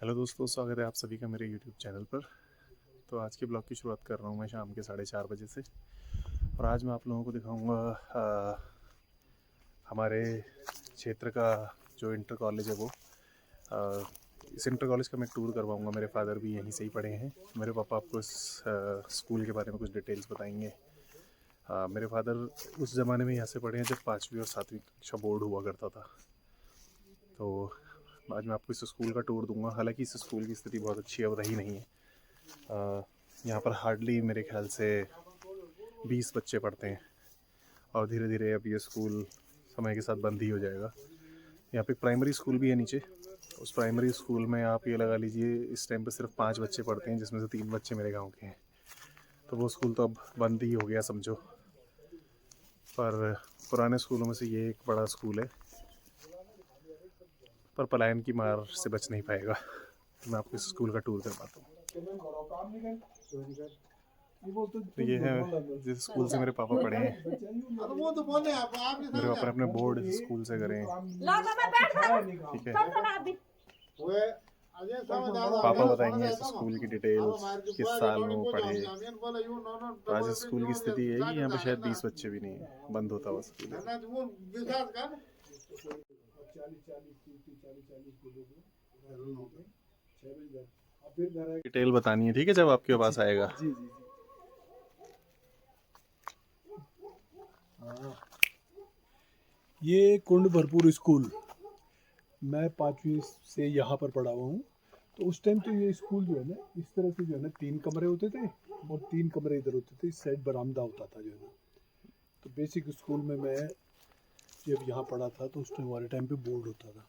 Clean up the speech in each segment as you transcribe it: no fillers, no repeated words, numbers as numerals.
Hello दोस्तों, स्वागत है आप सभी का मेरे यूट्यूब चैनल पर। तो आज के ब्लॉग की शुरुआत कर रहा हूँ मैं शाम के 4:30 बजे से। और आज मैं आप लोगों को दिखाऊंगा हमारे क्षेत्र का जो इंटर कॉलेज है वो इस इंटर कॉलेज का मैं टूर करवाऊंगा। मेरे फादर भी यहीं से ही पढ़े हैं। मेरे पापा आपको इस स्कूल के बारे में कुछ डिटेल्स बताएंगे। मेरे फादर उस ज़माने में यहाँ से पढ़े हैं जब 5वीं और 7वीं कक्षा बोर्ड हुआ करता था। तो आज मैं आपको इस स्कूल का टूर दूंगा। हालांकि इस स्कूल की स्थिति बहुत अच्छी अब रही नहीं है। यहाँ पर हार्डली मेरे ख्याल से 20 बच्चे पढ़ते हैं और धीरे धीरे अब ये स्कूल समय के साथ बंद ही हो जाएगा। यहाँ पे प्राइमरी स्कूल भी है नीचे। उस प्राइमरी स्कूल में आप ये लगा लीजिए इस टाइम पे सिर्फ 5 बच्चे पढ़ते हैं, जिसमें से 3 बच्चे मेरे गाँव के हैं। तो वो स्कूल तो अब बंद ही हो गया समझो। पर पुराने स्कूलों में से ये एक बड़ा स्कूल है, पर पलायन की मार से बच नहीं पाएगा। तो मैं आपको इस स्कूल का टूर करवाता हूँ। तो ये है जिस स्कूल से मेरे पापा पढ़े हैं। मेरे पापा ने अपने बोर्ड इस स्कूल से करे हैं, ठीक है। पापा बताएंगे इस स्कूल की डिटेल्स, किस साल में वो पढ़े। तो आज इस स्कूल की स्थिति है कि यहाँ पे शायद 20 बच्चे भी नहीं है, बंद होता हुआ स्कूल है। डिटेल बतानी है, ठीक है, जब आपके पास आएगा। जी जी हाँ। ये कुंड भरपूर स्कूल, मैं 5वीं से यहाँ पर पढ़ा हुआ हूँ। तो उस टाइम तो ये स्कूल जो है ना, इस तरह से जो है ना 3 कमरे होते थे और 3 कमरे इधर होते थे। इस साइड बरामदा होता था जो है ना। तो बेसिक स्कूल में मैं जब यहाँ पढ़ा था तो उस टाइम हमारे टाइम पे बोर्ड होता था।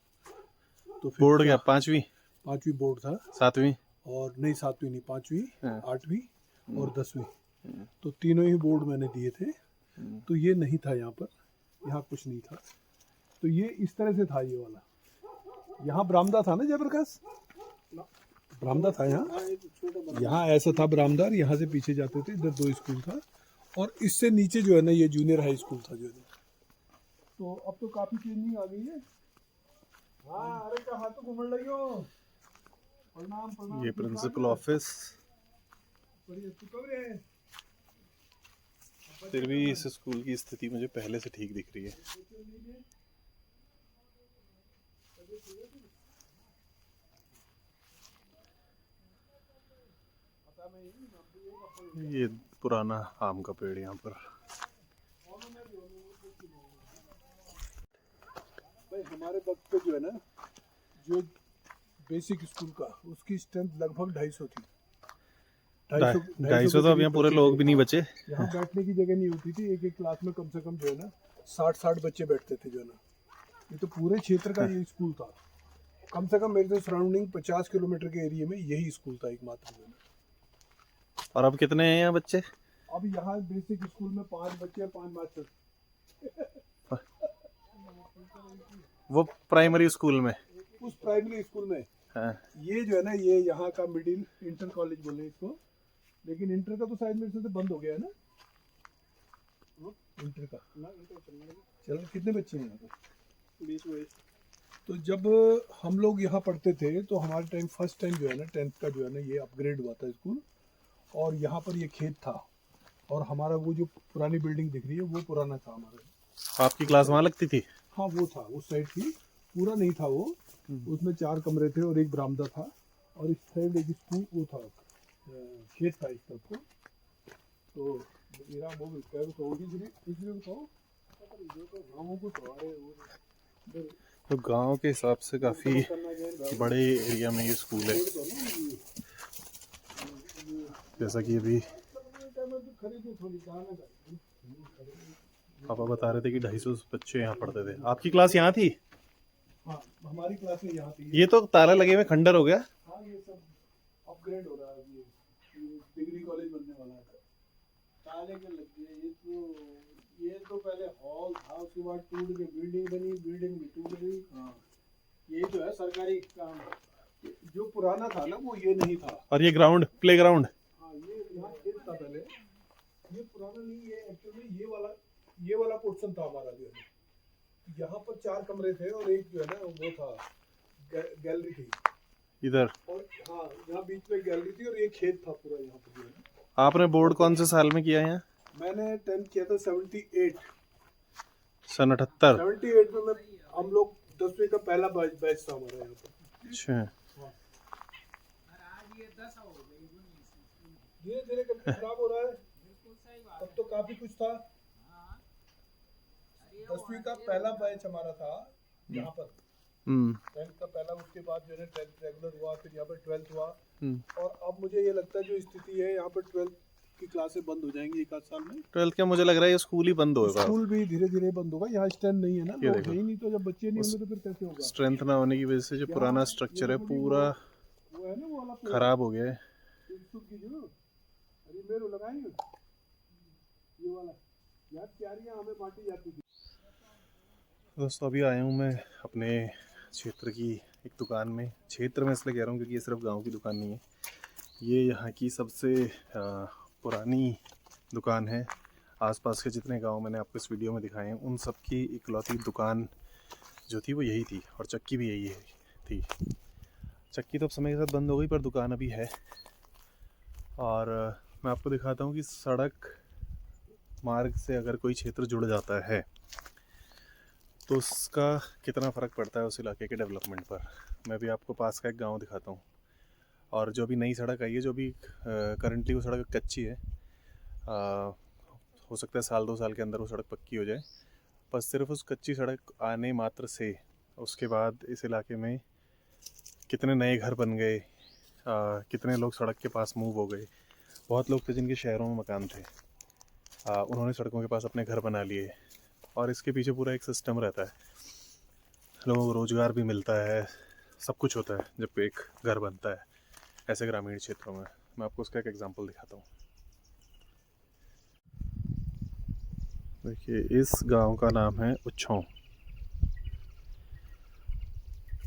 तो फिर बोर्ड क्या 5वीं 5वीं बोर्ड था, 7वीं और नहीं 7वीं नहीं, 5वीं, हाँ। 8वीं और 10वीं, तो तीनों ही बोर्ड मैंने दिए थे। तो ये नहीं था यहाँ पर, यहाँ कुछ नहीं था। तो ये इस तरह से था, ये वाला यहाँ बरामदा था ना जयप्रकाश, बरामदा था यहाँ ऐसा था बरामदा। यहाँ से पीछे जाते थे, इधर 2 स्कूल था और इससे नीचे जो है ना ये जूनियर हाई स्कूल था जो है। तो अब तो काफी चेंजिंग आ गई है। हाँ, अरे कहाँ तो घूमने लगी हो। प्रणाम प्रणाम। ये प्रिंसिपल ऑफिस। फिर भी इस स्कूल की स्थिति मुझे पहले से ठीक दिख रही है। ये पुराना आम का पेड़ यहाँ पर। भाई हमारे वक्त पे जो है ना, जो बेसिक स्कूल का उसकी स्ट्रेंथ लगभग 250 थी। 250 तो अब यहाँ पूरे लोग भी नहीं बचे। यहाँ बैठने की जगह नहीं होती थी। एक एक क्लास में कम से कम जो है ना 60 बच्चे बैठते थे जो है ना। ये तो पूरे क्षेत्र का ये स्कूल था। कम से कम मेरे तो सराउंडिंग 50 किलोमीटर के एरिया में यही स्कूल था एकमात्र जो है ना। और अब कितने हैं यहाँ बच्चे? अब यहाँ बेसिक स्कूल में 5 बच्चे और 5 मास्टर। वो प्राइमरी स्कूल में, उस प्राइमरी स्कूल में हाँ। ये जो है ना, ये यहाँ का मिडिल इंटर कॉलेज बोले इसको, लेकिन इंटर का तो शायद मेरे से बंद हो गया है ना। इंटर का चलो, कितने बच्चे हैं यहाँ पे? 20। तो जब हम लोग यहाँ पढ़ते थे तो हमारे टाइम फर्स्ट टाइम जो है ना 10th का जो है ना ये अपग्रेड हुआ था स्कूल। और यहाँ पर ये खेत था और हमारा वो जो पुरानी बिल्डिंग दिख रही है वो पुराना था हमारा। आपकी क्लास वहाँ लगती थी? हाँ, वो था उस साइड की, पूरा नहीं था वो। उसमें 4 कमरे थे और एक बरामदा था और इस साइड एक स्कूल वो था, खेत था इस तरफ को। तो मेरा वो तो गांव के हिसाब से काफ़ी बड़े एरिया में ये स्कूल है। जैसा कि अभी पापा बता रहे थे कि 250 बच्चे यहाँ पढ़ते थे। आपकी क्लास यहाँ थी? हाँ, हमारी क्लास में यहाँ थी। ये तो ताला लगे हुए खंडर हो गया। हाँ, ये सब अपग्रेड हो रहा है। ये डिग्री कॉलेज बनने वाला है। ताले के लग गए। ये तो पहले हॉल था, उसके बाद टूट के बिल्डिंग बनी, बिल्डिंग भी टूट गई। हाँ, ये जो है सरकारी काम। जो पुराना था ना वो ये नहीं था। और ये ग्राउंड, प्ले ग्राउंड, हाँ, ये यहाँ खेत था पहले। ये पुराना नहीं, ये एक्चुअली ये वाला पोर्शन था हमारा जो है। यहाँ पर 4 कमरे थे और एक जो है ना वो था गैलरी थी। इधर और हाँ यहाँ बीच में गैलरी थी और ये खेत था पूरा यहाँ पर जो है ना। आपने बोर्ड कौन से साल में किया है यहाँ? मैंने 10th किया था 78। सन 78। 78 में हम लोग 10वीं का पहला बैच था हमारा यहाँ पर। अच्छा, धीरे धीरे करके खराब हो रहा है, तब तो काफी कुछ था। 10वीं का पहला बैच हमारा था यहाँ पर, 10th का पहला, उसके बाद जो है 10th रेगुलर हुआ, फिर यहाँ पर 12th हुआ। और अब मुझे ये लगता है जो स्थिति है यहाँ पर 12th की क्लासें बंद हो जाएंगी एक आध साल में। 12th क्या, मुझे लग रहा है ये स्कूल ही बंद होगा। स्कूल भी धीरे धीरे बंद होगा, यहाँ स्ट्रेंथ नहीं है ना, ये लोग देखो। है ही नहीं, तो जब बच्चे नहीं होंगे तो फिर कैसे होगा। स्ट्रेंथ ना होने की वजह से जो पुराना स्ट्रक्चर है पूरा वो है ना वो वाला खराब हो गया है। अरे मेरे लगाएंगे ये वाला यार, क्यारियां हमें बांटी जाती थी। दोस्तों अभी आया हूँ मैं अपने क्षेत्र की एक दुकान में। क्षेत्र में इसलिए कह रहा हूँ क्योंकि ये सिर्फ गांव की दुकान नहीं है, ये यहाँ की सबसे पुरानी दुकान है। आसपास के जितने गांव मैंने आपको इस वीडियो में दिखाए हैं उन सब की इकलौती दुकान जो थी वो यही थी, और चक्की भी यही है थी। चक्की तो अब समय के साथ बंद हो गई पर दुकान अभी है। और मैं आपको दिखाता हूँ कि सड़क मार्ग से अगर कोई क्षेत्र जुड़ जाता है तो उसका कितना फ़र्क पड़ता है उस इलाके के डेवलपमेंट पर। मैं भी आपको पास का एक गांव दिखाता हूँ। और जो भी नई सड़क आई है, जो भी करंटली वो सड़क कच्ची है, हो सकता है साल 2 साल के अंदर वो सड़क पक्की हो जाए। बस सिर्फ उस कच्ची सड़क आने मात्र से उसके बाद इस इलाके में कितने नए घर बन गए, कितने लोग सड़क के पास मूव हो गए। बहुत लोग थे जिनके शहरों में मकान थे, उन्होंने सड़कों के पास अपने घर बना लिए। और इसके पीछे पूरा एक सिस्टम रहता है, लोगों को रोज़गार भी मिलता है, सब कुछ होता है जब एक घर बनता है ऐसे ग्रामीण क्षेत्रों में। मैं आपको उसका एक एग्जांपल दिखाता हूँ। देखिए, इस गांव का नाम है उच्छों,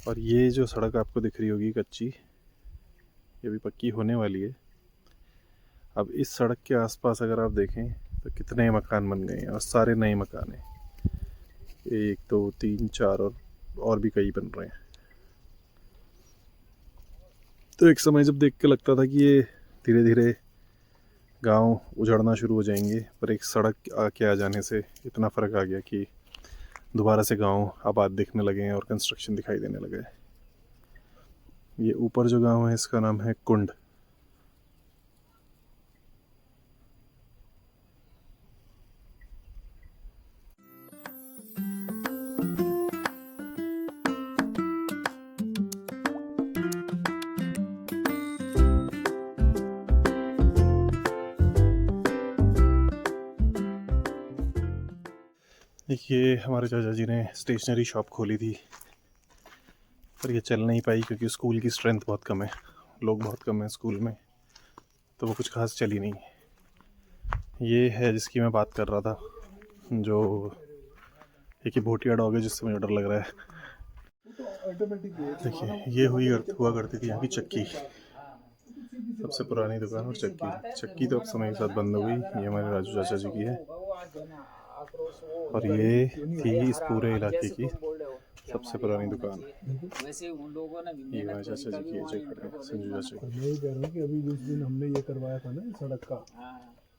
और ये जो सड़क आपको दिख रही होगी कच्ची, ये भी पक्की होने वाली है। अब इस सड़क के आसपास अगर आप देखें तो कितने मकान बन गए हैं, और सारे नए मकान हैं। 1 2 3 4 और भी कई बन रहे हैं। तो एक समय जब देख के लगता था कि ये धीरे धीरे गांव उजड़ना शुरू हो जाएंगे, पर एक सड़क के आ जाने से इतना फ़र्क आ गया कि दोबारा से गांव आबाद दिखने लगे हैं और कंस्ट्रक्शन दिखाई देने लगे। ये ऊपर जो गांव है इसका नाम है कुंड। देखिए, हमारे चाचा जी ने स्टेशनरी शॉप खोली थी, पर ये चल नहीं पाई क्योंकि स्कूल की स्ट्रेंथ बहुत कम है, लोग बहुत कम हैं स्कूल में, तो वो कुछ खास चली नहीं। ये है जिसकी मैं बात कर रहा था, जो एक ही भोटिया डॉग है जिससे मुझे डर लग रहा है। देखिए, ये हुआ करती थी यहाँ की चक्की, सबसे पुरानी दुकान। और चक्की तो अब समय के साथ बंद हो गई। ये हमारे राजू चाचा जी की है, और ये थी इस पूरे इलाके की सबसे पुरानी दुकान। ये हमारे चाचा जी की है जो खड़े हैं, संजू चाचा की। मैं ये कह रहा हूँ कि अभी जिस दिन हमने ये करवाया था ना सड़क का,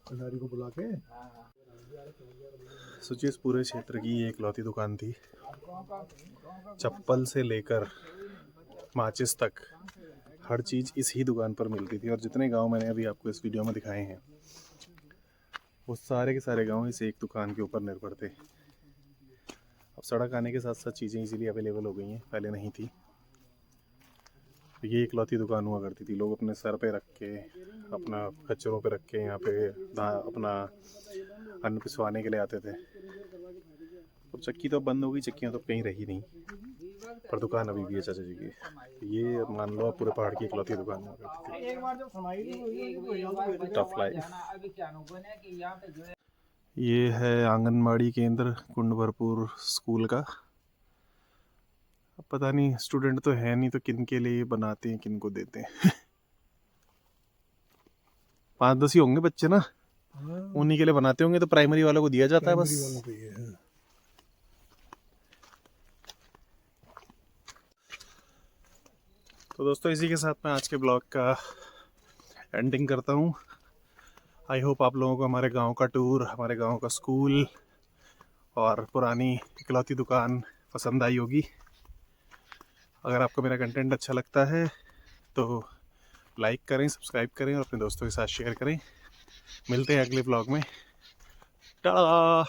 खंडारी को बुला के, सोचिए इस पूरे क्षेत्र की ये इकलौती दुकान थी। चप्पल से लेकर माचिस तक हर चीज़ इस ही दुकान पर मिलती थी। और जितने गांव मैंने अभी आपको इस वीडियो में दिखाए हैं वो सारे के सारे गांव इस एक दुकान के ऊपर निर्भर थे। अब सड़क आने के साथ साथ चीज़ें इजीली अवेलेबल हो गई हैं, पहले नहीं थी। ये इकलौती दुकान हुआ करती थी। लोग अपने सर पे रख के, अपना कचरों पे रख के यहाँ पे अपना अन्न पिसवाने के लिए आते थे। अब चक्की तो बंद हो गई, चक्कियाँ तो कहीं रही नहीं, पर दुकान अभी भी है चाचा जी की। ये मान लो पूरे पहाड़ की इकलौती दुकान हुआ करती थी। Tough life. ये है आंगनबाड़ी केंद्र कुंड भरपूर स्कूल का। अब पता नहीं, स्टूडेंट तो है नहीं तो किन के लिए बनाते हैं, किन को देते हैं। 5-10 ही होंगे बच्चे ना, उन्हीं के लिए बनाते होंगे, तो प्राइमरी वालों को दिया जाता है बस। तो दोस्तों इसी के साथ मैं आज के ब्लॉग का एंडिंग करता हूँ। आई होप आप लोगों को हमारे गांव का टूर, हमारे गांव का स्कूल और पुरानी इकलौती दुकान पसंद आई होगी। अगर आपको मेरा कंटेंट अच्छा लगता है तो लाइक करें, सब्सक्राइब करें और अपने दोस्तों के साथ शेयर करें। मिलते हैं अगले ब्लॉग में। टाटा।